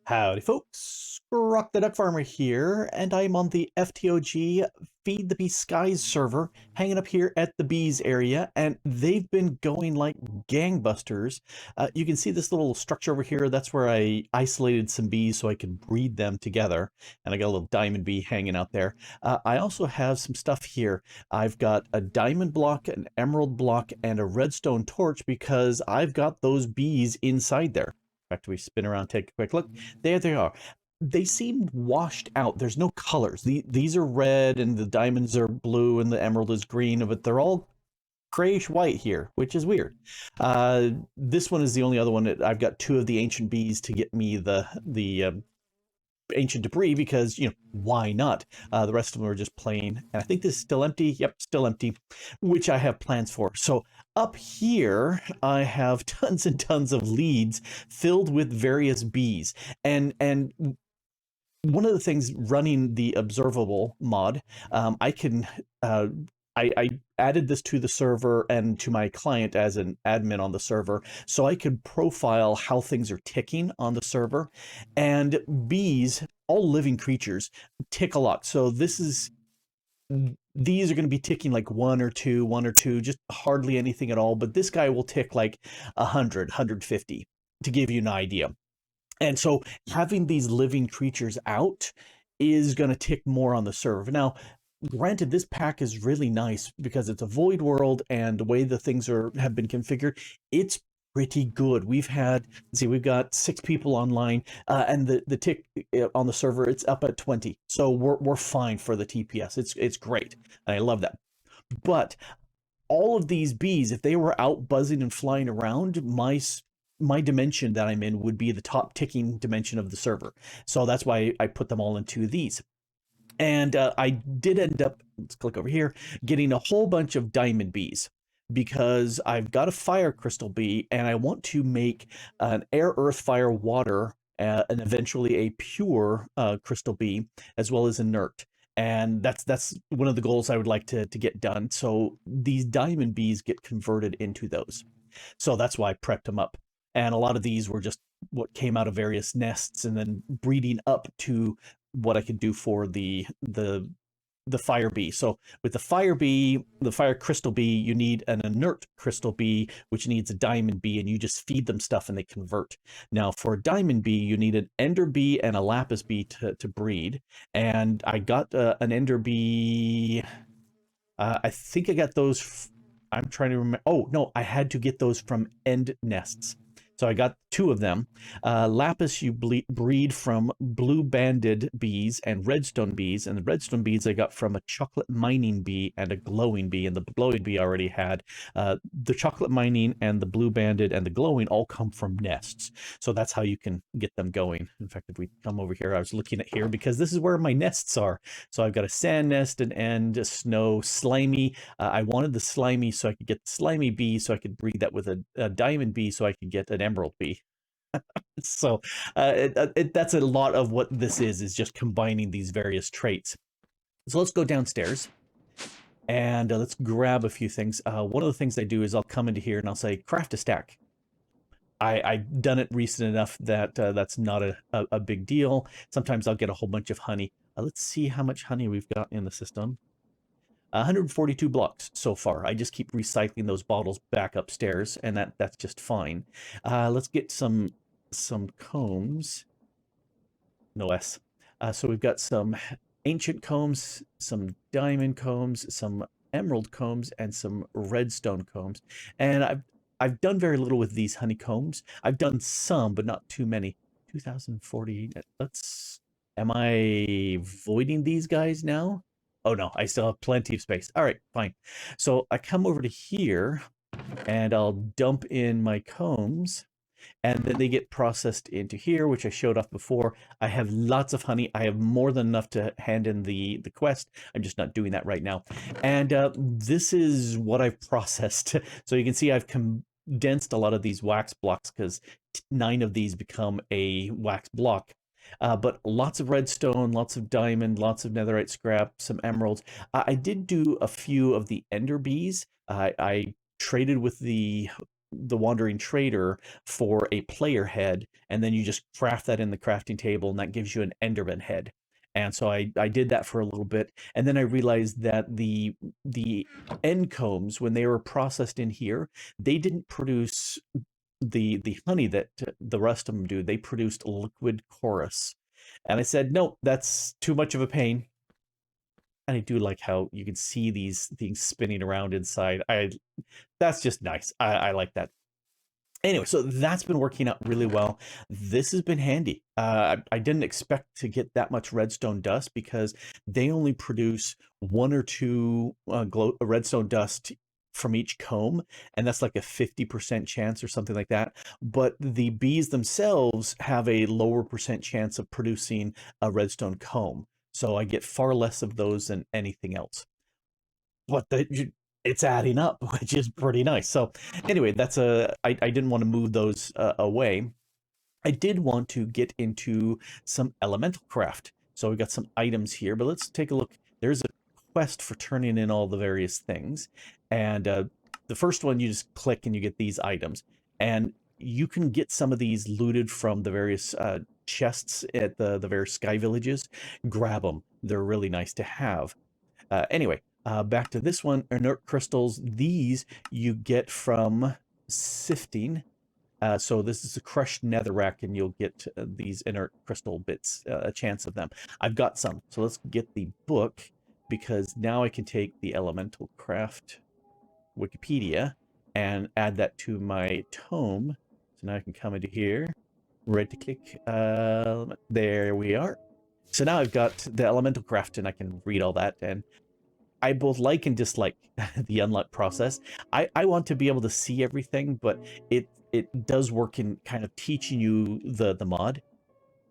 Howdy folks, Grok the DuckFarmer here, and I'm on the FTOG Feed the Bee Skies server, hanging up here at the bees area, and they've been going like gangbusters. You can see this little structure over here, that's where I isolated some bees so I could breed them together, and I got a little diamond bee hanging out there. I also have some stuff here. I've got a diamond block, an emerald block, and a redstone torch because I've got those bees inside there. In fact, we spin around, take a quick look. There they are. They seem washed out. There's no colors. These are red, and the diamonds are blue, and the emerald is green, but they're all grayish white here, which is weird. This one is the only other one. I've got two of the ancient bees to get me the ancient debris because, you know, why not? The rest of them are just plain. And I think this is still empty. Yep, still empty, which I have plans for. So up here, I have tons and tons of leads filled with various bees. And one of the things running the observable mod, I can I added this to the server and to my client as an admin on the server, so I could profile how things are ticking on the server. And bees, all living creatures, tick a lot. So these are going to be ticking like one or two, just hardly anything at all. But this guy will tick like 100, 150 to give you an idea. And so having these living creatures out is going to tick more on the server. Now, granted, this pack is really nice because it's a void world, and the way the things have been configured, it's pretty good. We've got 6 people online, and the tick on the server, it's up at 20. So we're fine for the TPS. It's great. And I love that. But all of these bees, if they were out buzzing and flying around, my dimension that I'm in would be the top ticking dimension of the server. So that's why I put them all into these. And I did end up, let's click over here, getting a whole bunch of diamond bees because I've got a fire crystal bee and I want to make an air, earth, fire, water, and eventually a pure crystal bee, as well as inert. And that's one of the goals I would like to get done. So these diamond bees get converted into those. So that's why I prepped them up. And a lot of these were just what came out of various nests and then breeding up to what I could do for the fire bee. So with the fire bee, the fire crystal bee, you need an inert crystal bee, which needs a diamond bee, and you just feed them stuff and they convert. Now for a diamond bee, you need an ender bee and a lapis bee to breed. And I got an ender bee. I think I got those. I'm trying to remember. Oh, no, I had to get those from end nests. So I got 2 of them. Lapis you breed from blue banded bees and redstone bees. And the redstone bees I got from a chocolate mining bee and a glowing bee. And the glowing bee I already had. The chocolate mining and the blue banded and the glowing all come from nests. So that's how you can get them going. In fact, if we come over here, I was looking at here because this is where my nests are. So I've got a sand nest, an end, a snow, slimy. I wanted the slimy so I could get the slimy bee so I could breed that with a diamond bee so I could get an emerald bee. So that's a lot of what this is just combining these various traits. So let's go downstairs and let's grab a few things. One of the things I do is I'll come into here and I'll say craft a stack. I've done it recent enough that that's not a big deal. Sometimes I'll get a whole bunch of honey. Let's see how much honey we've got in the system. 142 blocks so far. I just keep recycling those bottles back upstairs, and that's just fine. Let's get some combs. No S. So we've got some ancient combs, some diamond combs, some emerald combs, and some redstone combs. And I've done very little with these honeycombs. I've done some, but not too many. 2040. Am I voiding these guys now? Oh no, I still have plenty of space. All right, fine. So I come over to here and I'll dump in my combs, and then they get processed into here, which I showed off before. I have lots of honey. I have more than enough to hand in the quest. I'm just not doing that right now. And this is what I've processed. So you can see I've condensed a lot of these wax blocks because 9 of these become a wax block. But lots of redstone, lots of diamond, lots of netherite scrap, some emeralds. I did do a few of the ender bees. I traded with the the wandering trader for a player head, and then you just craft that in the crafting table, and that gives you an Enderman head. And so I did that for a little bit, and then I realized that the end combs, when they were processed in here, they didn't produce the honey that the rest of them do. They produced liquid chorus, and I said, no, that's too much of a pain. And I do like how you can see these things spinning around inside. That's just nice. I like that. Anyway, so that's been working out really well. This has been handy. I didn't expect to get that much redstone dust because they only produce 1 or 2 redstone dust from each comb, and that's like a 50% chance or something like that. But the bees themselves have a lower percent chance of producing a redstone comb, so I get far less of those than anything else. But it's adding up, which is pretty nice. So anyway, I didn't want to move those away. I did want to get into some elemental craft. So we got some items here, but let's take a look. There's a quest for turning in all the various things. And the first one, you just click and you get these items. And you can get some of these looted from the various chests at the various sky villages. Grab them. They're really nice to have. Anyway, back to this one, inert crystals. These you get from sifting. So this is a crushed netherrack, and you'll get these inert crystal bits, a chance of them. I've got some, so let's get the book, because now I can take the elemental craft Wikipedia and add that to my tome. So now I can come into here, right to click, there we are. So now I've got the elemental craft, and I can read all that, and I both like and dislike the unlock process. I want to be able to see everything, but it does work in kind of teaching you the mod.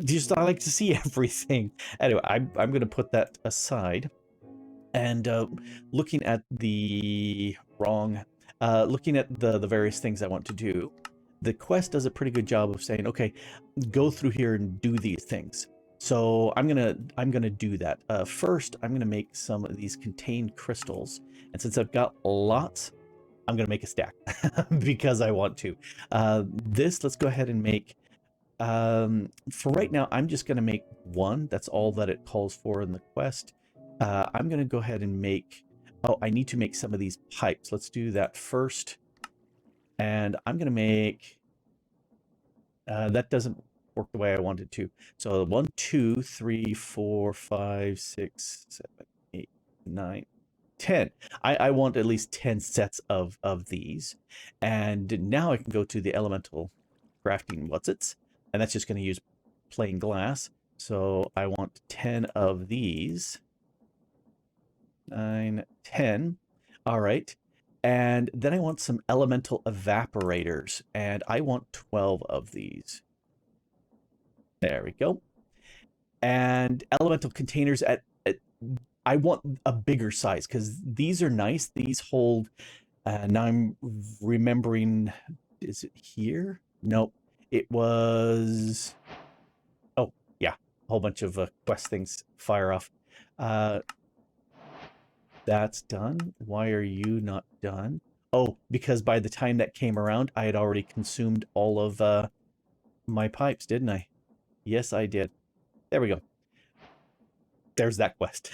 Just I like to see everything. Anyway, I'm going to put that aside, and looking at the looking at the various things I want to do. The quest does a pretty good job of saying, okay, go through here and do these things. So I'm gonna do that. First, I'm gonna make some of these contained crystals, and since I've got lots, I'm gonna make a stack because I want to. Let's go ahead and make. For right now, I'm just gonna make one. That's all that it calls for in the quest. I'm gonna go ahead and make. Oh, I need to make some of these pipes. Let's do that first. And I'm gonna make. That doesn't work the way I wanted to. So 1, 2, 3, 4, 5, 6, 7, 8, 9, 10. I want at least 10 sets of these. And now I can go to the elemental crafting whatsits, and that's just going to use plain glass. So I want 10 of these. 9, 10. All right. And then I want some elemental evaporators, and I want 12 of these. There we go. And elemental containers I want a bigger size, because these are nice. These hold, now I'm remembering, is it here? Nope. It was, oh, yeah, a whole bunch of quest things fire off. That's done. Why are you not done? Oh, because by the time that came around, I had already consumed all of my pipes, didn't I? Yes, I did. There we go. There's that quest.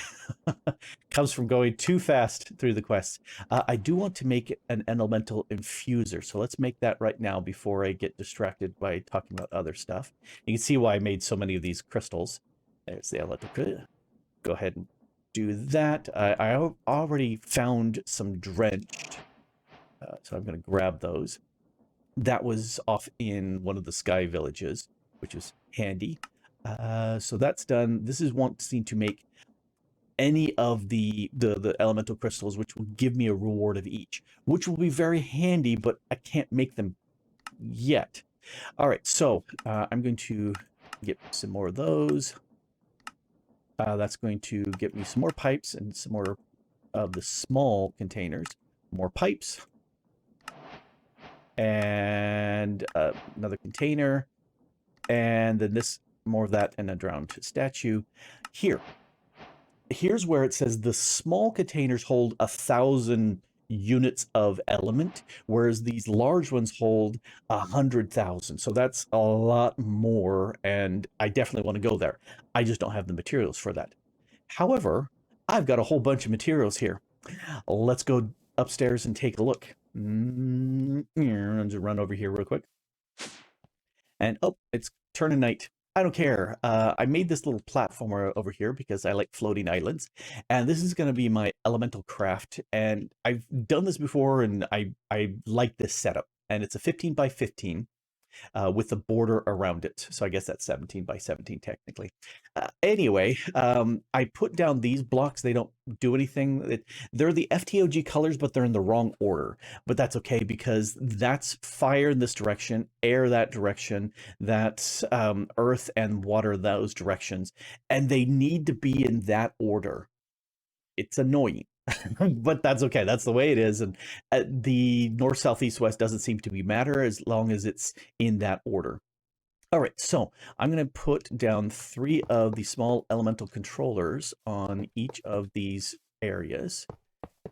Comes from going too fast through the quests. I do want to make an elemental infuser, so let's make that right now before I get distracted by talking about other stuff. You can see why I made so many of these crystals. There's the elemental. Go ahead and do that. I already found some drenched, so I'm going to grab those. That was off in one of the sky villages, which is handy. So that's done. This is wanting to make any of the elemental crystals, which will give me a reward of each, which will be very handy, but I can't make them yet. All right, so I'm going to get some more of those. That's going to get me some more pipes and some more of the small containers. More pipes. And another container. And then this, more of that, and a drowned statue. Here's where it says the small containers hold 1,000 units of element, whereas these large ones hold 100,000. So that's a lot more, and I definitely want to go there. I just don't have the materials for that. However, I've got a whole bunch of materials here. Let's go upstairs and take a look. Just run over here real quick. And oh, it's turning night. I don't care. I made this little platformer over here because I like floating islands. And this is going to be my elemental craft. And I've done this before and I like this setup. And it's a 15 by 15 with a border around it. So I guess that's 17 by 17 technically. Anyway, I put down these blocks. They don't do anything. They're the FTOG colors, but they're in the wrong order. But that's okay because that's fire in this direction, air that direction, that's earth and water those directions. And they need to be in that order. It's annoying. But that's okay. That's the way it is. And the north, south, east, west doesn't seem to be matter as long as it's in that order. All right, so I'm going to put down 3 of the small elemental controllers on each of these areas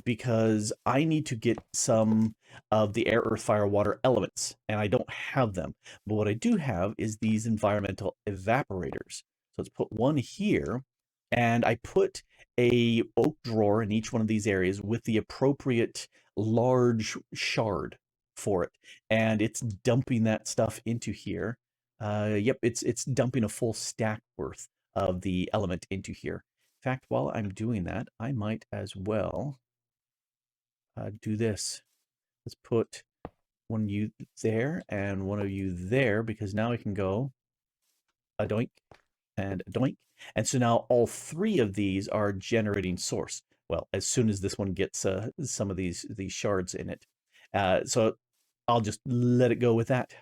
because I need to get some of the air, earth, fire, water elements, and I don't have them. But what I do have is these environmental evaporators. So let's put one here, and I put a oak drawer in each one of these areas with the appropriate large shard for it, and it's dumping that stuff into here. Yep, it's dumping a full stack worth of the element into here. In fact, while I'm doing that, I might as well do this. Let's put one of you there and one of you there because now I can go a doink and a doink. And so now all 3 of these are generating source. Well, as soon as this one gets some of these shards in it. So I'll just let it go with that.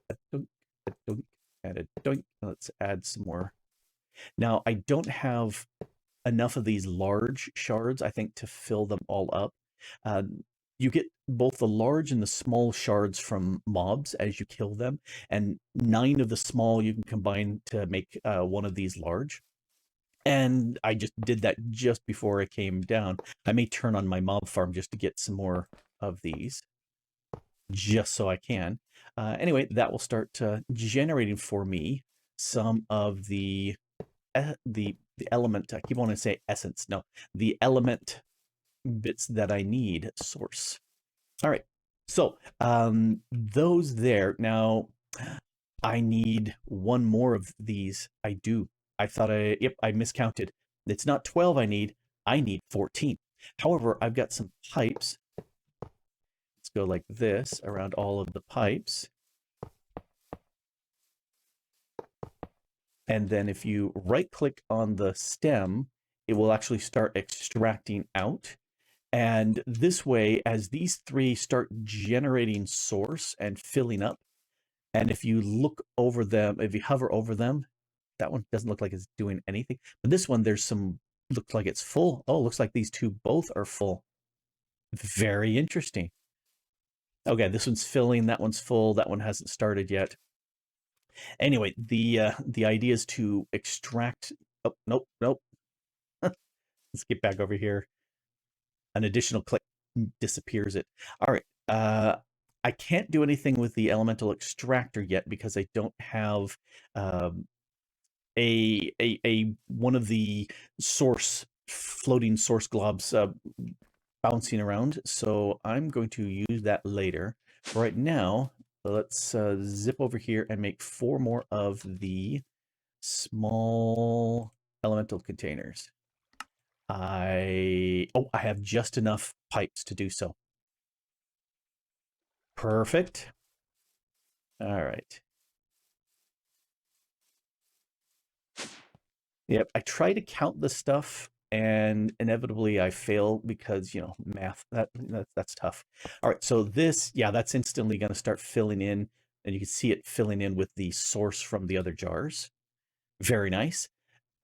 A doink, and a doink. Let's add some more. Now, I don't have enough of these large shards, I think, to fill them all up. You get both the large and the small shards from mobs as you kill them, and 9 of the small you can combine to make one of these large. And I just did that just before I came down. I may turn on my mob farm just to get some more of these, just so I can. Anyway, that will start generating for me some of the element. I keep wanting to say essence. No, the element bits that I need source. All right. So those there. Now I need one more of these. I do. I thought I miscounted. It's not 12 I need 14. However, I've got some pipes. Let's go like this around all of the pipes. And then if you right click on the stem, it will actually start extracting out. And this way, as these 3 start generating source and filling up, and if you look over them, if you hover over them, that one doesn't look like it's doing anything. But this one, there's some, looks like it's full. Oh, looks like these 2 both are full. Very interesting. Okay, this one's filling, that one's full, that one hasn't started yet. Anyway, the idea is to extract. Oh, nope. Let's get back over here. An additional click disappears it. All right. I can't do anything with the elemental extractor yet because I don't have a one of the floating source globs bouncing around. So I'm going to use that later. Right now, let's zip over here and make 4 more of the small elemental containers. I have just enough pipes to do so. Perfect. All right. Yep, I try to count the stuff and inevitably I fail because, math, that's tough. All right, so this, yeah, that's instantly going to start filling in, and you can see it filling in with the source from the other jars. Very nice.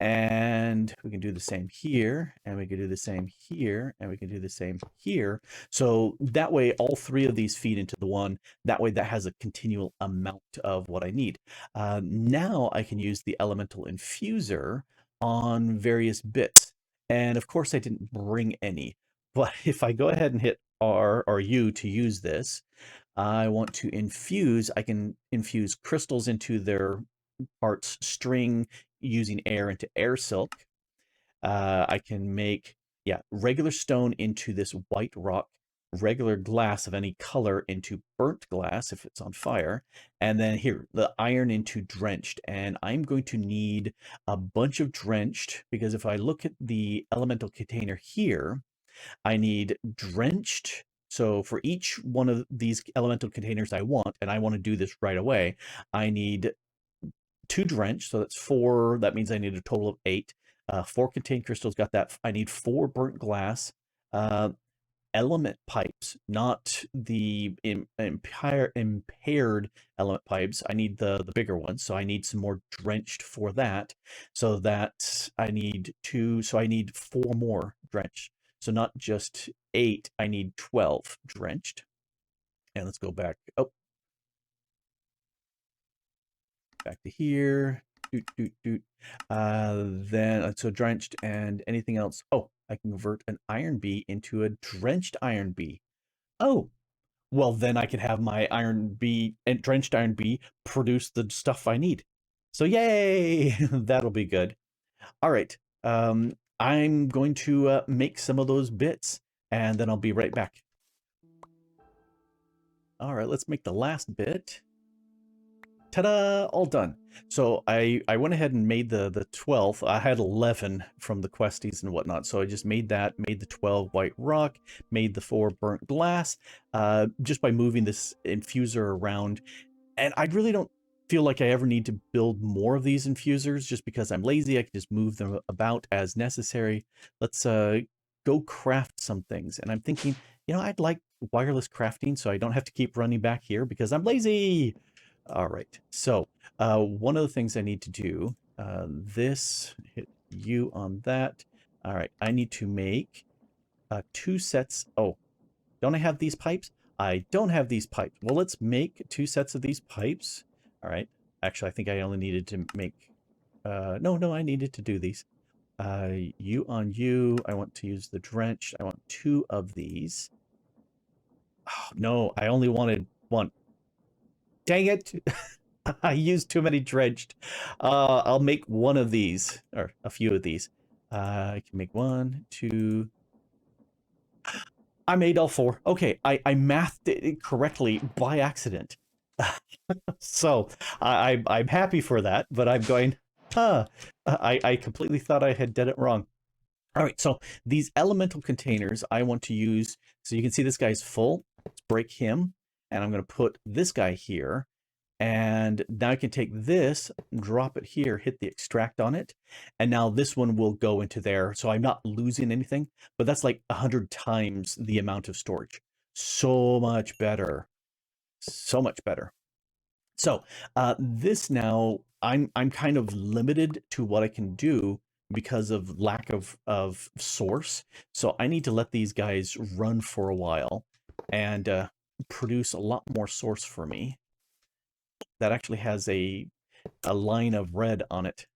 And we can do the same here, and we can do the same here, and we can do the same here. So that way, all 3 of these feed into the one. That way, that has a continual amount of what I need. Now I can use the elemental infuser on various bits. And of course, I didn't bring any, But if I go ahead and hit R or U to use this, I want to infuse, I can infuse crystals into their parts, string using air into air silk. I can make, yeah, regular stone into this white rock, regular glass of any color into burnt glass if it's on fire, and then here, the iron into drenched. And I'm going to need a bunch of drenched because if I look at the elemental container here, I need drenched. So for each one of these elemental containers I want, and I want to do this right away, I need 2 drenched, so that's 4. That means I need a total of 8. 4 contained crystals, got that. I need 4 burnt glass. Uh, element pipes, not the impaired element pipes. I need the bigger ones, so I need some more drenched for that. So that I need 2, so I need 4 more drenched. So not just 8, I need 12 drenched. And let's go back. Oh, back to here. Doot, doot, doot. Then, so drenched and anything else. Oh, I can convert an iron bee into a drenched iron bee. Oh, well, then I can have my iron bee and drenched iron bee produce the stuff I need. So yay, that'll be good. All right. I'm going to make some of those bits and then I'll be right back. All right, let's make the last bit. Ta-da! All done. So I went ahead and made the 12th. I had 11 from the questies and whatnot. So I just made that, made the 12 white rock, made the 4 burnt glass, just by moving this infuser around. And I really don't feel like I ever need to build more of these infusers just because I'm lazy. I can just move them about as necessary. Let's go craft some things. And I'm thinking, I'd like wireless crafting so I don't have to keep running back here because I'm lazy. All right. So one of the things I need to do, this, hit U on that. All right. I need to make 2 sets. Oh, don't I have these pipes? I don't have these pipes. Well, let's make 2 sets of these pipes. All right. Actually, I think I only needed to make, no, I needed to do these. U on U. I want to use the drench. I want 2 of these. Oh, no, I only wanted 1. Dang it. I used too many drenched. I'll make 1 of these, or a few of these. I can make 1, 2. I made all 4. Okay, I mathed it correctly by accident. So I'm happy for that, but I'm going, I completely thought I had done it wrong. All right, so these elemental containers I want to use, so you can see this guy's full. Let's break him, and I'm going to put this guy here. And now I can take this, drop it here, hit the extract on it, and now this one will go into there. So I'm not losing anything, but that's like 100 times the amount of storage. So much better. So much better. So this now, I'm kind of limited to what I can do because of lack of source. So I need to let these guys run for a while and produce a lot more source for me. That actually has a line of red on it.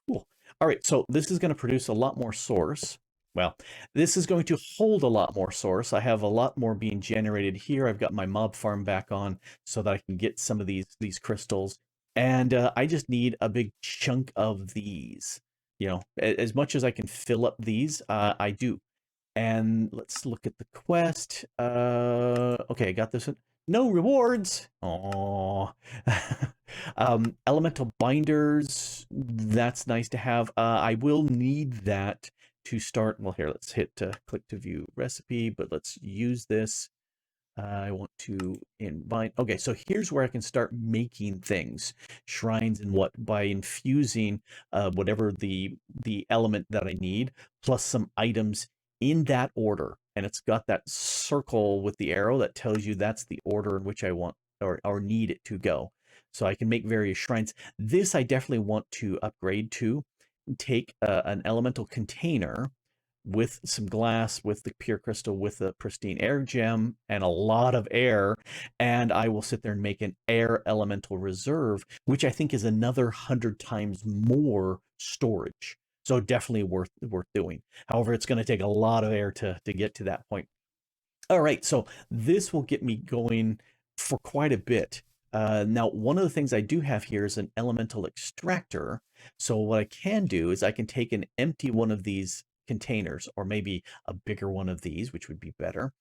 Cool. All right, so this is going to produce a lot more source. Well, this is going to hold a lot more source. I have a lot more being generated here. I've got my mob farm back on so that I can get some of these crystals. And I just need a big chunk of these. As much as I can fill up these, I do. And let's look at the quest. Okay, I got this one. No rewards. Oh. Elemental binders. That's nice to have. I will need that to start. Well, here, let's hit click to view recipe, but let's use this. I want to invite. Okay, so here's where I can start making things, shrines and what by infusing whatever the element that I need, plus some items in that order. And it's got that circle with the arrow that tells you that's the order in which I want or need it to go. So I can make various shrines. This I definitely want to upgrade to. Take an elemental container with some glass, with the pure crystal, with the pristine air gem, and a lot of air. And I will sit there and make an air elemental reserve, which I think is another 100 times more storage. So definitely worth doing. However, it's going to take a lot of air to get to that point. All right, so this will get me going for quite a bit. Now, one of the things I do have here is an elemental extractor. So what I can do is I can take an empty one of these containers, or maybe a bigger one of these, which would be better,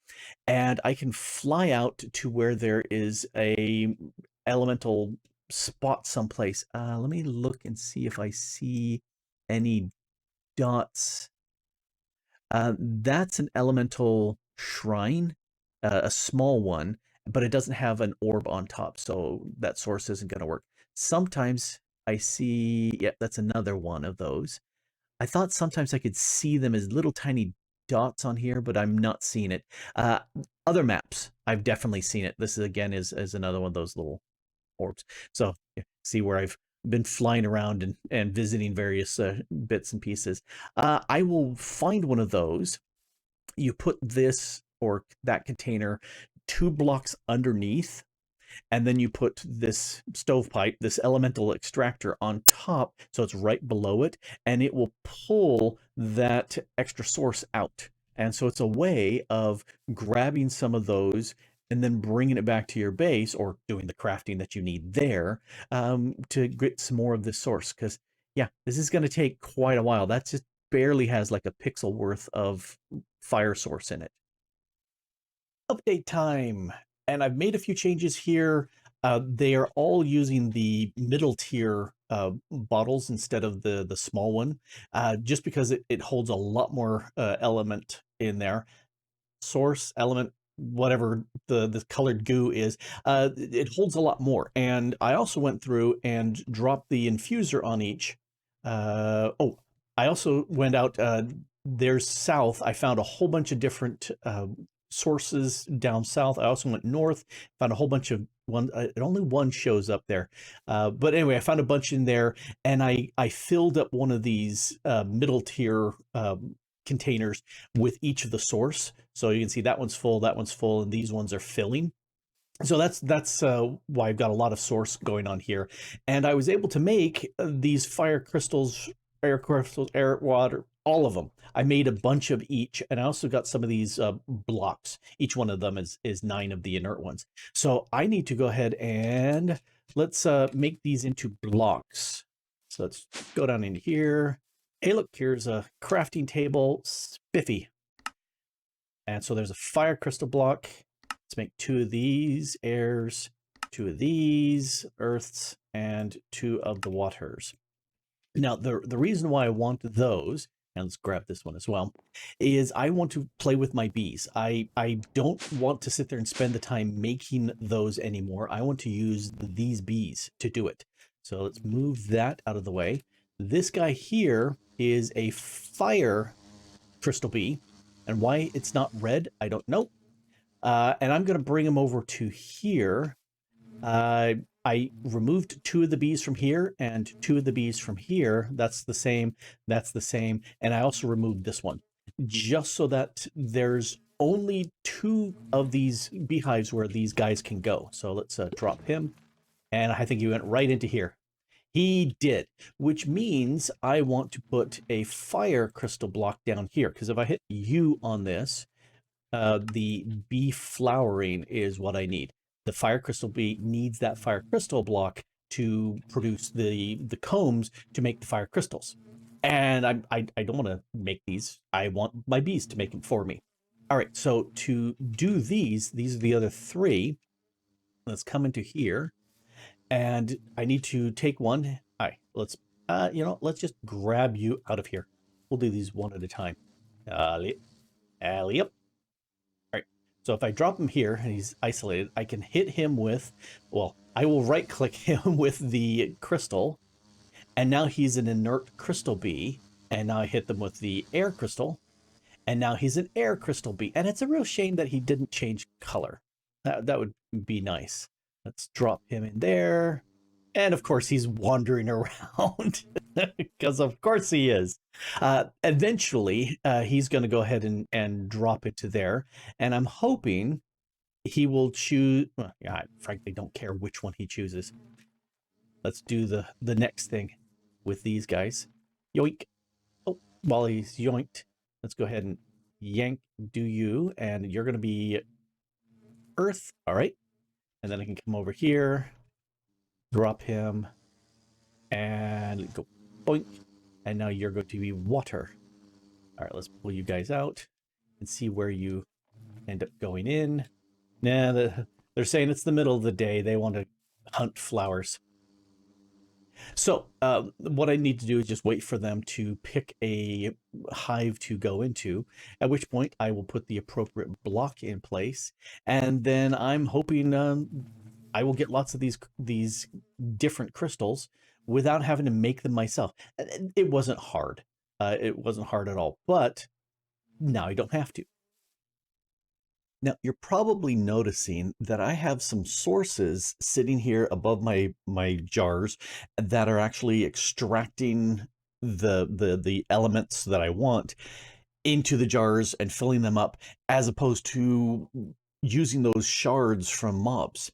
and I can fly out to where there is a elemental spot someplace. Let me look and see if I see any dots. That's an elemental shrine, a small one, but it doesn't have an orb on top, so that source isn't going to work. Sometimes I see, yeah, that's another one of those. I thought sometimes I could see them as little tiny dots on here, but I'm not seeing it. Uh, Other maps, I've definitely seen it. This is again is another one of those little orbs. So yeah, see where I've been flying around and visiting various bits and pieces. I will find one of those. You put this or that container 2 blocks underneath, and then you put this stovepipe, this elemental extractor on top, so it's right below it, and it will pull that extra source out. And so it's a way of grabbing some of those and then bringing it back to your base or doing the crafting that you need there to get some more of this source. Because, yeah, this is going to take quite a while. That just barely has like a pixel worth of fire source in it. Update time. And I've made a few changes here. They are all using the middle tier bottles instead of the small one, just because it holds a lot more element in there. Source, element, whatever the colored goo is, it holds a lot more. And I also went through and dropped the infuser on each. Oh, I also went out, there's south. I found a whole bunch of different sources down south. I also went north, found a whole bunch of one. Only one shows up there, but anyway, I found a bunch in there, and I filled up one of these middle tier containers with each of the source. So you can see that one's full, and these ones are filling. So that's why I've got a lot of source going on here, and I was able to make these fire crystals, air crystals, air water, all of them. I made a bunch of each, and I also got some of these blocks. Each one of them is 9 of the inert ones. So I need to go ahead and let's make these into blocks. So let's go down into here. Hey, look, here's a crafting table, spiffy. And so there's a fire crystal block. Let's make 2 of these airs, 2 of these earths, and 2 of the waters. Now, the reason why I want those, and let's grab this one as well, is I want to play with my bees. I don't want to sit there and spend the time making those anymore. I want to use these bees to do it. So let's move that out of the way. This guy here is a fire crystal bee, and why it's not red, I don't know. And I'm going to bring him over to here. I removed 2 of the bees from here and 2 of the bees from here. That's the same. That's the same. And I also removed this one just so that there's only 2 of these beehives where these guys can go. So let's drop him. And I think he went right into here. He did, which means I want to put a fire crystal block down here, because if I hit U on this, the bee flowering is what I need. The fire crystal bee needs that fire crystal block to produce the combs to make the fire crystals. And I don't want to make these. I want my bees to make them for me. All right, so to do these are the other 3. Let's come into here. And I need to take one. All right, let's, let's just grab you out of here. We'll do these one at a time. Yep. All right. So if I drop him here and he's isolated, I can hit him with, well, I will right click him with the crystal. And now he's an inert crystal bee. And now I hit them with the air crystal. And now he's an air crystal bee. And it's a real shame that he didn't change color. That would be nice. Let's drop him in there. And of course, he's wandering around because of course he is. Eventually, he's going to go ahead and drop it to there. And I'm hoping he will choose. Well, yeah, I frankly don't care which one he chooses. Let's do the next thing with these guys. Yoink. while he's yoinked, let's go ahead and yank do you, and you're going to be earth. All right. And then I can come over here, drop him, and go boink. And now you're going to be water. All right, let's pull you guys out and see where you end up going in. Nah, they're saying it's the middle of the day. They want to hunt flowers. So what I need to do is just wait for them to pick a hive to go into, at which point I will put the appropriate block in place. And then I'm hoping I will get lots of these different crystals without having to make them myself. It wasn't hard. It wasn't hard at all, but now I don't have to. Now, you're probably noticing that I have some sources sitting here above my jars that are actually extracting the elements that I want into the jars and filling them up, as opposed to using those shards from mobs.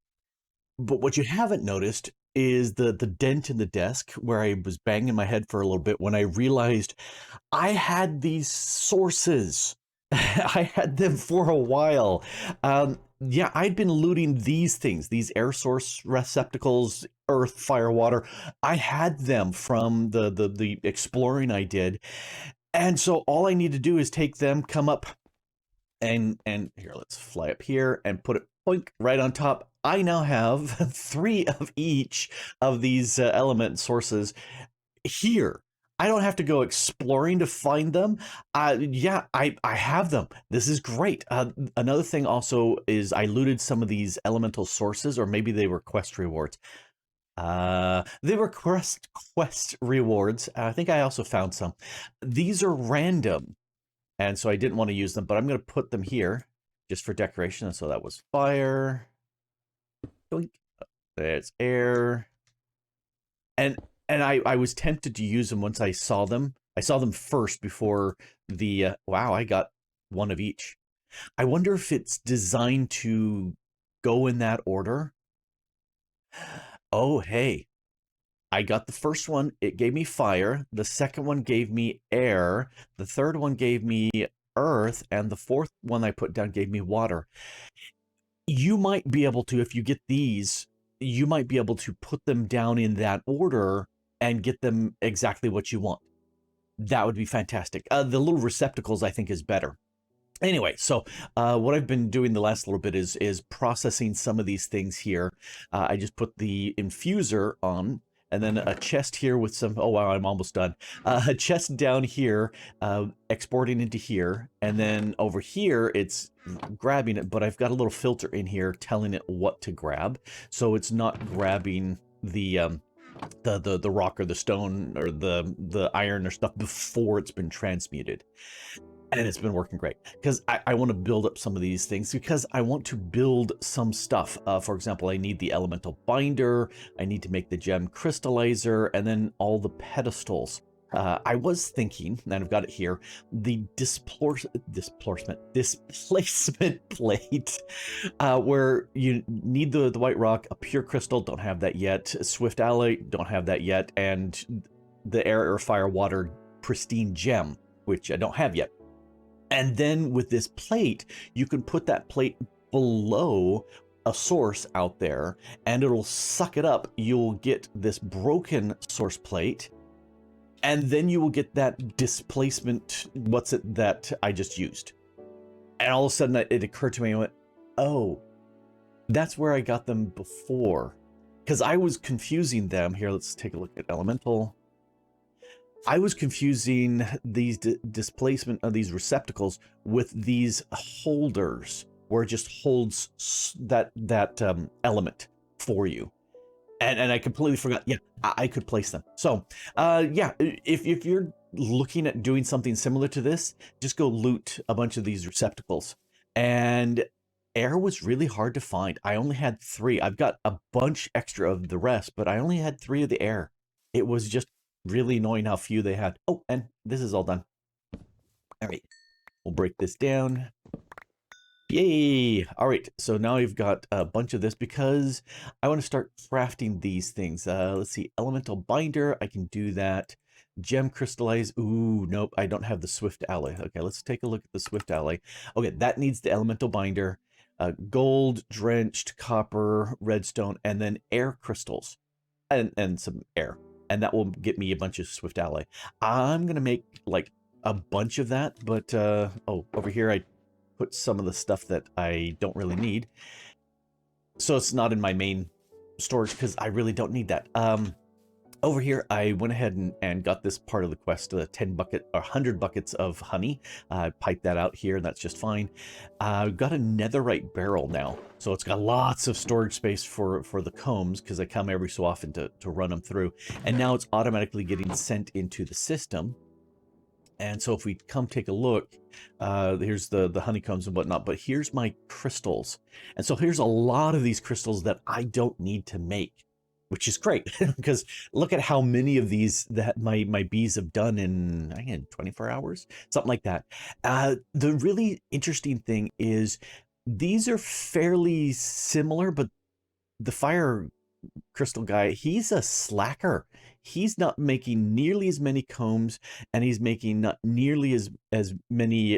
But what you haven't noticed is the dent in the desk where I was banging my head for a little bit when I realized I had these sources. I had them for a while. Yeah, I'd been looting these things, these air source receptacles, earth, fire, water. I had them from the exploring I did. And so all I need to do is take them, come up, and here, let's fly up here and put it boink, right on top. I now have 3 of each of these element sources here. I don't have to go exploring to find them. Yeah, I have them. This is great. Another thing also is I looted some of these elemental sources, or maybe they were quest rewards. They were quest rewards. I think I also found some. These are random, and so I didn't want to use them, but I'm going to put them here just for decoration. And so that was fire. There's air. And I was tempted to use them once I saw them. I saw them first before the, wow, I got 1 of each. I wonder if it's designed to go in that order. Oh, hey, I got the first one. It gave me fire. The second one gave me air. The third one gave me earth. And the fourth one I put down gave me water. You might be able to, if you get these, you might be able to put them down in that order and get them exactly what you want. That would be fantastic. The little receptacles, I think, is better. Anyway, so what I've been doing the last little bit is processing some of these things here. I just put the infuser on, and then a chest here with some, oh wow, I'm almost done. A chest down here, exporting into here, and then over here, it's grabbing it, but I've got a little filter in here telling it what to grab. So it's not grabbing the rock or the stone or the iron or stuff before it's been transmuted. And it's been working great because I want to build up some of these things because I want to build some stuff. For example, I need the elemental binder. I need to make the gem crystallizer and then all the pedestals. I was thinking, and I've got it here, the displacement plate, where you need the white rock, a pure crystal, don't have that yet, a swift ally, don't have that yet, and the air, fire, water, pristine gem, which I don't have yet. And then with this plate, you can put that plate below a source out there and it'll suck it up. You'll get this broken source plate and then you will get that displacement, what's it that I just used. And all of a sudden it occurred to me, I went, oh, that's where I got them before. Because I was confusing them. Here, let's take a look at elemental. I was confusing these displacement of these receptacles with these holders where it just holds that element for you. And I completely forgot. Yeah, I could place them. So yeah, if you're looking at doing something similar to this, just go loot a bunch of these receptacles. And air was really hard to find. I only had 3. I've got a bunch extra of the rest, but I only had 3 of the air. It was just really annoying how few they had. Oh, and this is all done. All right, we'll break this down. Yay! All right, so now I've got a bunch of this because I want to start crafting these things. Let's see, elemental binder, I can do that. Gem crystallize. Ooh, nope, I don't have the swift alloy. Okay, let's take a look at the swift alloy. Okay, that needs the elemental binder, gold, drenched, copper, redstone, and then air crystals, and some air. And that will get me a bunch of swift alloy. I'm gonna make like a bunch of that, but oh, over here I put some of the stuff that I don't really need. So it's not in my main storage because I really don't need that. Over here, I went ahead and got this part of the quest, 10 bucket or 100 buckets of honey. Piped that out here, and that's just fine. I've got a netherite barrel now, so it's got lots of storage space for the combs because I come every so often to run them through. And now it's automatically getting sent into the system. And so if we come take a look, here's the honeycombs and whatnot, but here's my crystals. And so here's a lot of these crystals that I don't need to make, which is great because look at how many of these that my bees have done in, I think, 24 hours, something like that. The really interesting thing is these are fairly similar, but the fire crystal guy, he's a slacker. He's not making nearly as many combs, and he's making not nearly as many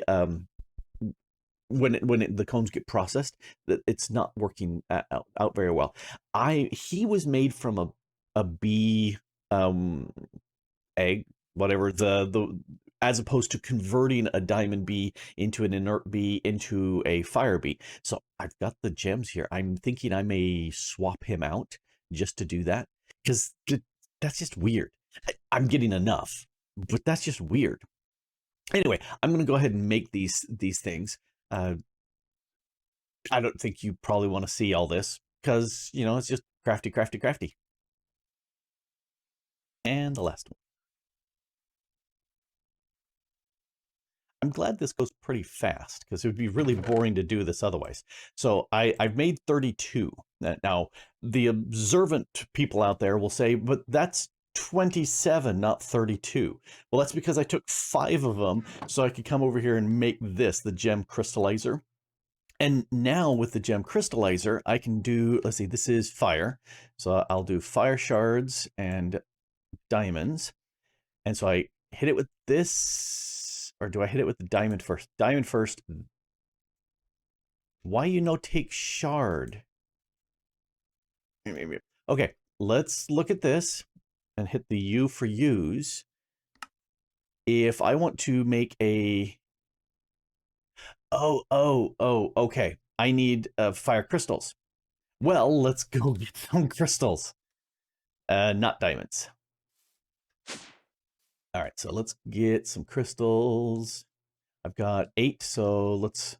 when the combs get processed, that it's not working out very well. He was made from a bee egg, whatever, the as opposed to converting a diamond bee into an inert bee into a fire bee. So I've got the gems here. I'm thinking I may swap him out just to do that because that's just weird. I'm getting enough, but that's just weird. Anyway, I'm going to go ahead and make these things. I don't think you probably want to see all this because, you know, it's just crafty, crafty, crafty. And the last one. I'm glad this goes pretty fast because it would be really boring to do this otherwise. So I've made 32. Now, the observant people out there will say, but that's 27, not 32. Well, that's because I took 5 of them so I could come over here and make this, the gem crystallizer. And now with the gem crystallizer, I can do, let's see, this is fire. So I'll do fire shards and diamonds. And so I hit it with this, or do I hit it with the diamond first? Diamond first. Why you no take shard? Okay, let's look at this and hit the U for use. If I want to make a... Oh, okay. I need fire crystals. Well, let's go get some crystals. Not diamonds. All right, so let's get some crystals. I've got 8, so let's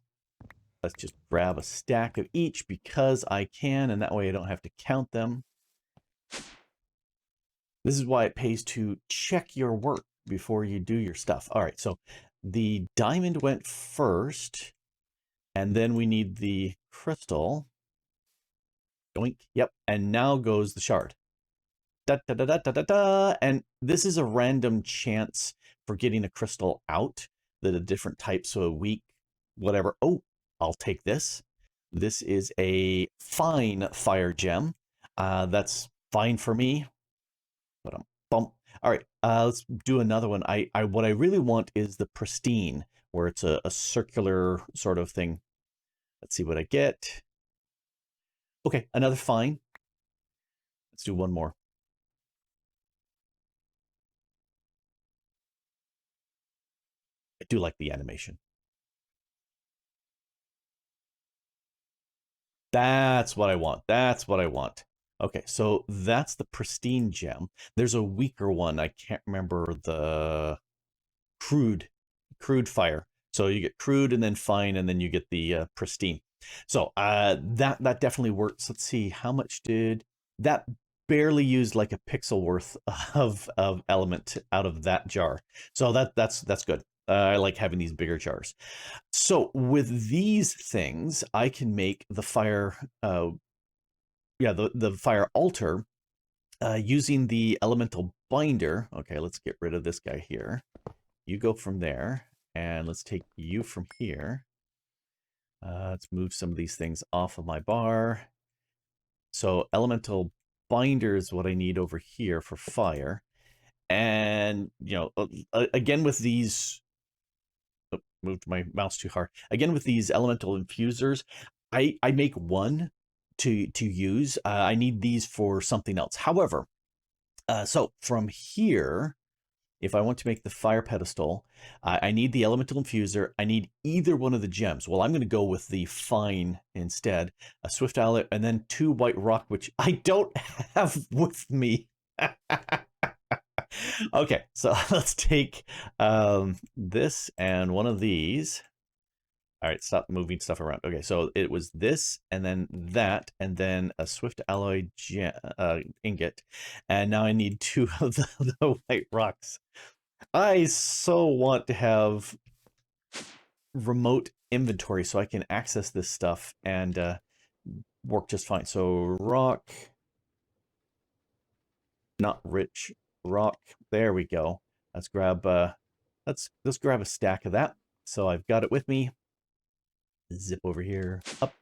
just grab a stack of each because I can, and that way I don't have to count them. This is why it pays to check your work before you do your stuff. All right, so the diamond went first, and then we need the crystal. Doink. Yep, and now goes the shard. Da, da, da, da, da, da, da. And this is a random chance for getting a crystal out, that a different type, so a weak, whatever. Oh, I'll take this. This is a fine fire gem. That's fine for me. But bump. All right, let's do another one. What I really want is the pristine, where it's a circular sort of thing. Let's see what I get. Okay, another fine. Let's do one more. I do like the animation. That's what I want. That's what I want. Okay, so that's the pristine gem. There's a weaker one. I can't remember the crude fire. So you get crude and then fine, and then you get the pristine. So that definitely works. Let's see, how much did that? Barely used like a pixel worth of element out of that jar. So that's good. I like having these bigger jars. So with these things, I can make the fire, the fire altar using the elemental binder. Okay, let's get rid of this guy here. You go from there, and let's take you from here. Let's move some of these things off of my bar. So elemental binder is what I need over here for fire. And, again with these, moved my mouse too hard. Again with these elemental infusers, I make one to use. I need these for something else. However, so from here, if I want to make the fire pedestal, I need the elemental infuser. I need either one of the gems. Well, I'm going to go with the fine instead. A swift aloe, and then 2 white rock, which I don't have with me. Okay, so let's take this and one of these. All right, stop moving stuff around. Okay, so it was this and then that and then a swift alloy ingot. And now I need 2 of the white rocks. I so want to have remote inventory so I can access this stuff and work just fine. So rock, not rich, rock. There we go. Let's grab let's grab a stack of that. So I've got it with me. Zip over here, up.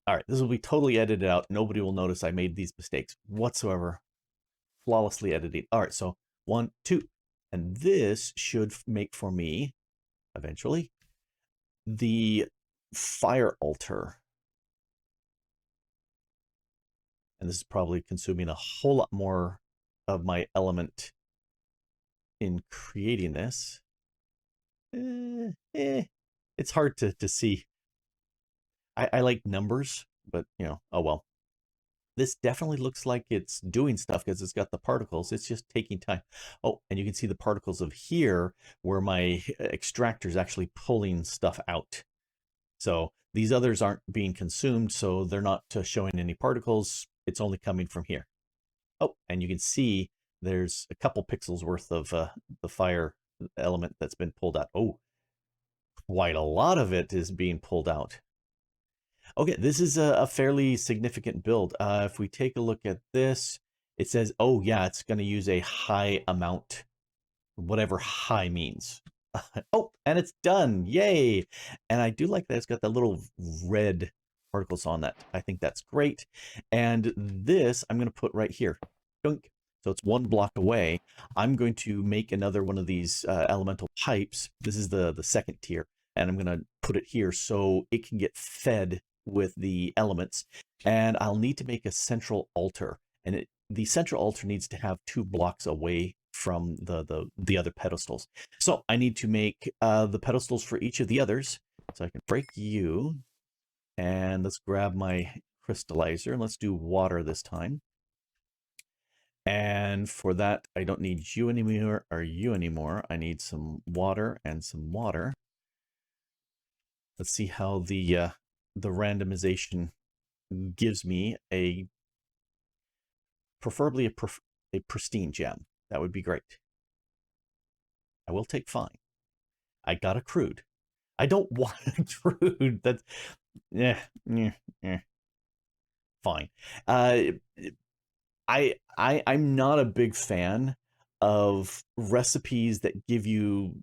All right, this will be totally edited out. Nobody will notice I made these mistakes whatsoever. Flawlessly edited. All right, so 1, 2. And this should make for me, eventually, the fire altar. And this is probably consuming a whole lot more of my element in creating this. It's hard to see. I like numbers, but, oh well. This definitely looks like it's doing stuff because it's got the particles. It's just taking time. Oh, and you can see the particles of here where my extractor is actually pulling stuff out. So these others aren't being consumed, so they're not showing any particles. It's only coming from here. Oh, and you can see there's a couple pixels worth of the fire element that's been pulled out. Oh, quite a lot of it is being pulled out. Okay, this is a fairly significant build. If we take a look at this, it says, oh yeah, it's going to use a high amount, whatever high means. Oh, and it's done. Yay. And I do like that it's got the little red particles on that. I think that's great. And this I'm going to put right here. Dunk. So it's 1 block away. I'm going to make another one of these elemental pipes. This is the second tier. And I'm going to put it here so it can get fed with the elements. And I'll need to make a central altar. And the central altar needs to have 2 blocks away from the other pedestals. So I need to make the pedestals for each of the others. So I can break you. And let's grab my crystallizer. And let's do water this time. And for that, I don't need you anymore or you anymore. I need some water and some water. Let's see how the randomization gives me preferably a pristine gem. That would be great. I will take fine. I got a crude. I don't want a crude. That's fine. I'm not a big fan of recipes that give you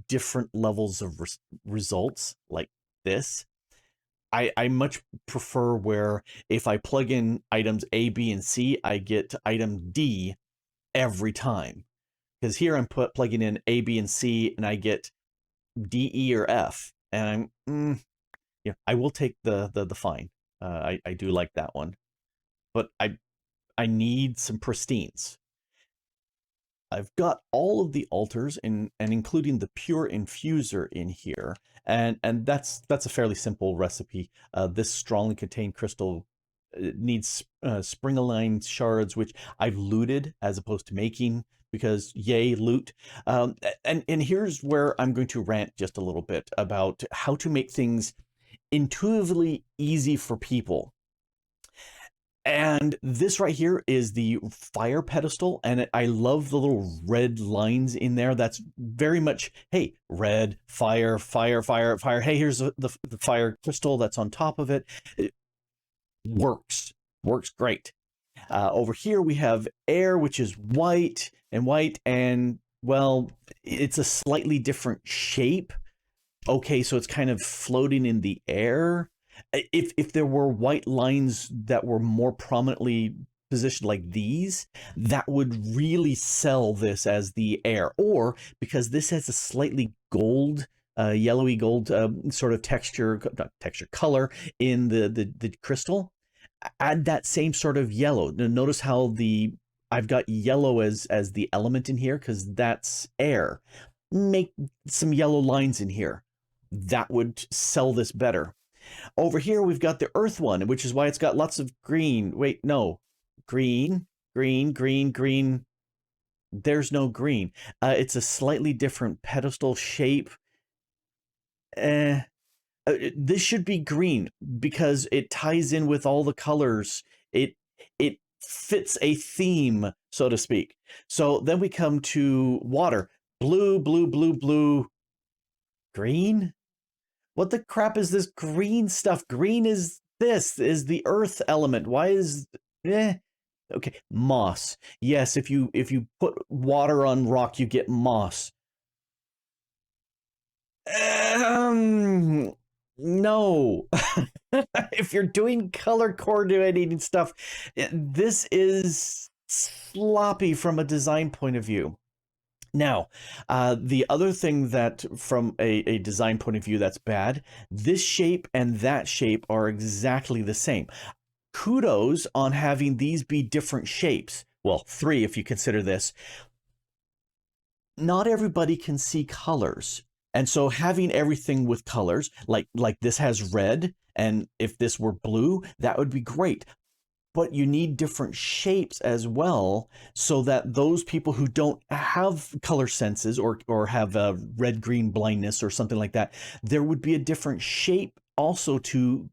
different levels of results like this. I much prefer where if I plug in items A, B, and C, I get item D every time. Because here I'm plugging in A, B, and C, and I get D, E, or F. And I will take the fine. I do like that one. But I need some pristines. I've got all of the altars and including the pure infuser in here, and that's a fairly simple recipe. This strongly contained crystal needs spring-aligned shards, which I've looted as opposed to making because yay loot. And here's where I'm going to rant just a little bit about how to make things intuitively easy for people. And this right here is the fire pedestal, and I love the little red lines in there. That's very much, hey, red, fire, fire, fire, fire. Hey, here's the fire crystal that's on top of it. It works great. Over here we have air, which is white, and well, it's a slightly different shape. Okay, so it's kind of floating in the air. If there were white lines that were more prominently positioned like these, that would really sell this as the air. Or because this has a slightly gold, yellowy gold sort of texture, not texture, color in the crystal, add that same sort of yellow. Now, notice how I've got yellow as the element in here because that's air. Make some yellow lines in here. That would sell this better. Over here, we've got the earth one, which is why it's got lots of green. Wait, no. Green, green, green, green. There's no green. It's a slightly different pedestal shape. This should be green because it ties in with all the colors. It fits a theme, so to speak. So then we come to water. Blue, blue, blue, blue. Green? What the crap is this green stuff? Green is the earth element. Why is okay, moss. Yes, if you put water on rock, you get moss. No. If you're doing color coordinating stuff, this is sloppy from a design point of view. Now, the other thing that from a design point of view that's bad, this shape and that shape are exactly the same. Kudos on having these be different shapes. Well, 3 if you consider this. Not everybody can see colors. And so having everything with colors, like this has red, and if this were blue, that would be great. But you need different shapes as well so that those people who don't have color senses or have a red-green blindness or something like that, there would be a different shape also to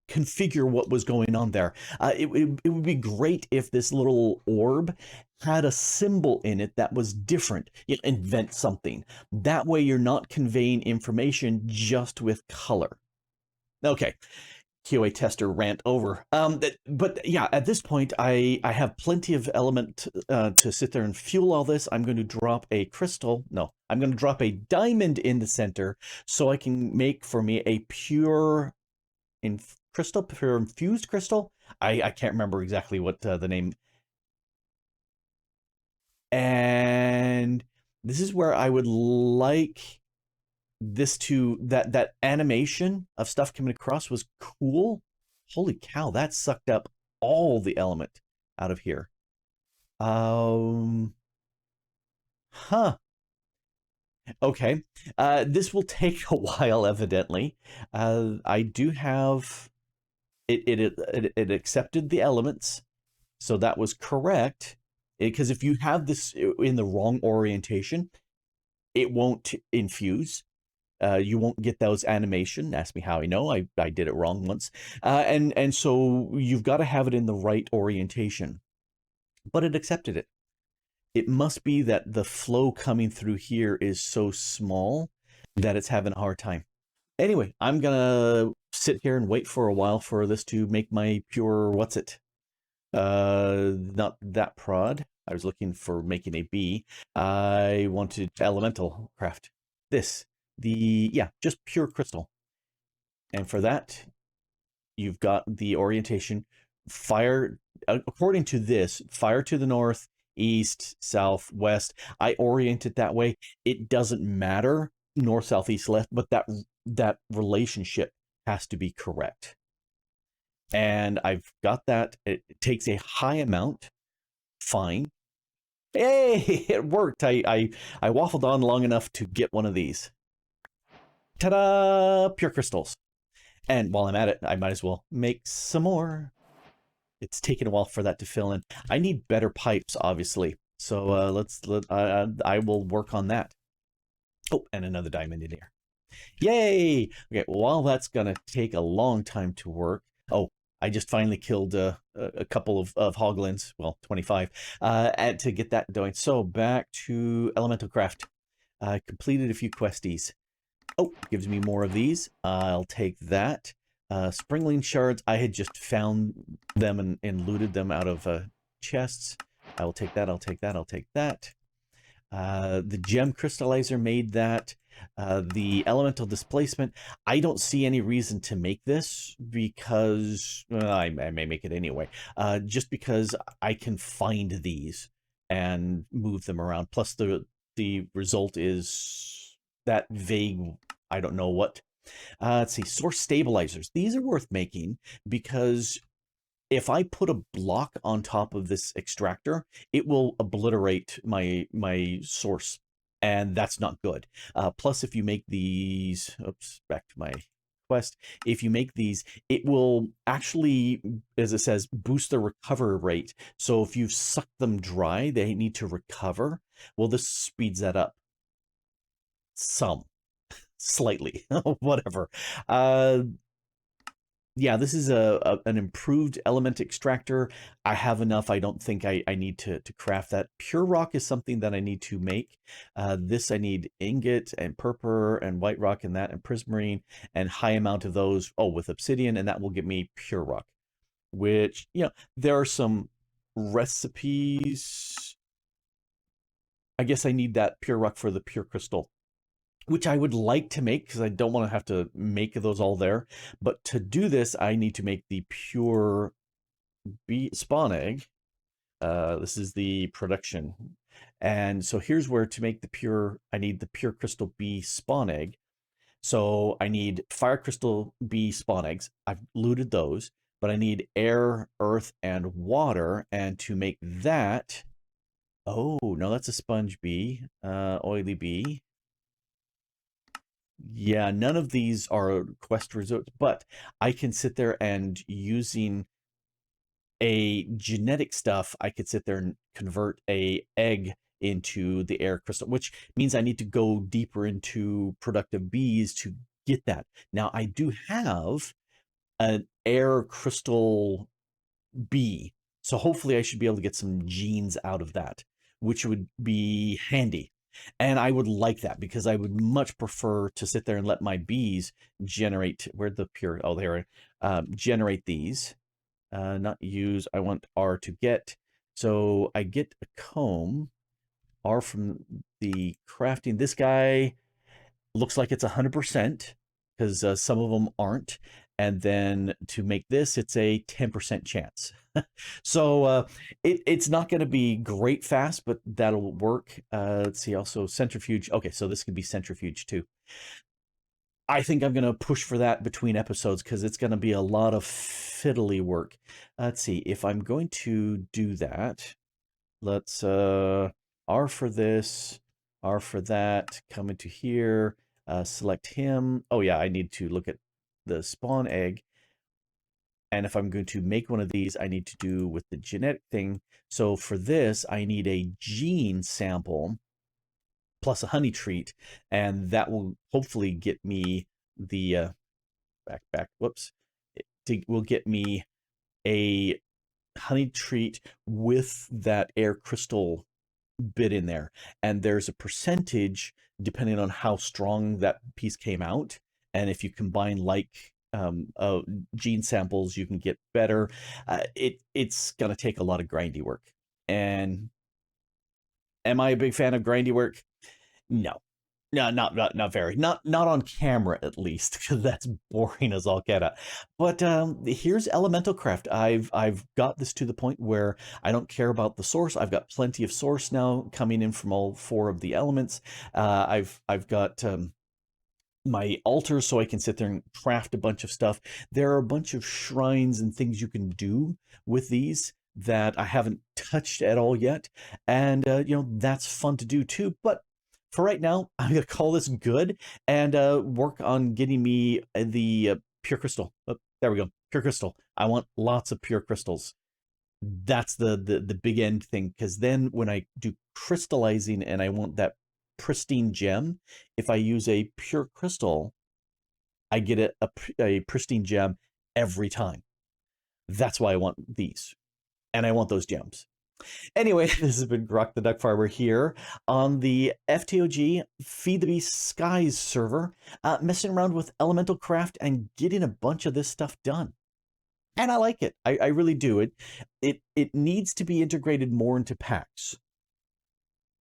configure what was going on there. It would be great if this little orb had a symbol in it that was different. You invent something. That way you're not conveying information just with color. Okay. QA tester rant over. But yeah, at this point, I have plenty of element to sit there and fuel all this. I'm going to drop a crystal. No, I'm going to drop a diamond in the center so I can make for me a pure infused crystal. I can't remember exactly what the name. And this is where I would like this to that animation of stuff coming across was cool. Holy cow, that sucked up all the element out of here. Okay. This will take a while, evidently. I do have it accepted the elements, so that was correct. Because if you have this in the wrong orientation, it won't infuse. You won't get those animation. Ask me how I know. I did it wrong once. And so you've got to have it in the right orientation. But it accepted it. It must be that the flow coming through here is so small that it's having a hard time. Anyway, I'm gonna sit here and wait for a while for this to make my pure what's it? Not that prod. I was looking for making a bee. I wanted elemental craft. This. Just pure crystal. And for that, you've got the orientation. Fire, according to this, fire to the north, east, south, west. I orient it that way. It doesn't matter north, south, east, left, but that relationship has to be correct. And I've got that. It takes a high amount. Fine. Hey, it worked. I waffled on long enough to get one of these. Ta-da! Pure crystals. And while I'm at it, I might as well make some more. It's taken a while for that to fill in. I need better pipes, obviously. So I will work on that. Oh, and another diamond in here. Yay! Okay, well, while that's gonna take a long time to work. Oh, I just finally killed a couple of hoglins. Well, 25. To get that going. So back to elemental craft. I completed a few questies. Oh, gives me more of these. I'll take that. Springling shards, I had just found them and looted them out of chests. I will take that, I'll take that, I'll take that. The gem crystallizer made that. The elemental displacement, I don't see any reason to make this because I may make it anyway. Just because I can find these and move them around. Plus, the result is that vague. I don't know what. Let's see. Source stabilizers. These are worth making because if I put a block on top of this extractor, it will obliterate my source, and that's not good. Plus, if you make these, oops, back to my quest. If you make these, it will actually, as it says, boost the recovery rate. So if you've sucked them dry, they need to recover. Well, this speeds that up some, slightly, whatever. Yeah, this is an improved element extractor. I have enough. I don't think I need to craft that. Pure rock is something that I need to make. This I need ingot and purpur and white rock and that and prismarine and high amount of those. Oh, with obsidian, and that will give me pure rock. Which, there are some recipes. I guess I need that pure rock for the pure crystal, which I would like to make because I don't want to have to make those all there. But to do this, I need to make the pure spawn egg. This is the production. And so here's where to make the pure, I need the pure crystal bee spawn egg. So I need fire crystal bee spawn eggs. I've looted those, but I need air, earth, and water. And to make that, oh, no, that's a sponge bee, oily bee. Yeah, none of these are quest results, but I can sit there and using a genetic stuff, I could sit there and convert a egg into the air crystal, which means I need to go deeper into productive bees to get that. Now, I do have an air crystal bee, so hopefully I should be able to get some genes out of that, which would be handy. And I would like that because I would much prefer to sit there and let my bees generate, where the pure, oh, there, generate these. Not use, I want R to get. So I get a comb, R from the crafting. This guy looks like it's 100% because some of them aren't. And then to make this, it's a 10% chance. So it's not going to be great fast, but that'll work. Let's see, also centrifuge. Okay, so this could be centrifuge too. I think I'm going to push for that between episodes because it's going to be a lot of fiddly work. Let's see, if I'm going to do that, let's R for this, R for that, come into here, select him. Oh yeah, I need to look at the spawn egg. And if I'm going to make one of these, I need to do with the genetic thing. So for this, I need a gene sample plus a honey treat, and that will hopefully get me the whoops. Will get me a honey treat with that air crystal bit in there. And there's a percentage depending on how strong that piece came out. And if you combine gene samples, you can get better. It's gonna take a lot of grindy work. And am I a big fan of grindy work? No. No, not very. Not on camera at least, because that's boring as all get out. But here's Elemental Craft. I've got this to the point where I don't care about the source. I've got plenty of source now coming in from all 4 of the elements. I've got my altar so I can sit there and craft a bunch of stuff. There are a bunch of shrines and things you can do with these that I haven't touched at all yet. And, that's fun to do too. But for right now, I'm going to call this good and work on getting me the pure crystal. Oh, there we go. Pure crystal. I want lots of pure crystals. That's the big end thing. Because then when I do crystallizing and I want that pristine gem, if I use a pure crystal, I get a pristine gem every time. That's why I want these. And I want those gems. Anyway, this has been Grok the DuckFarmer here on the FTOG Feed the Beast Skies server, messing around with Elemental Craft and getting a bunch of this stuff done. And I like it. I really do. It needs to be integrated more into packs.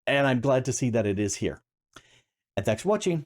And I'm glad to see that it is here. And thanks for watching.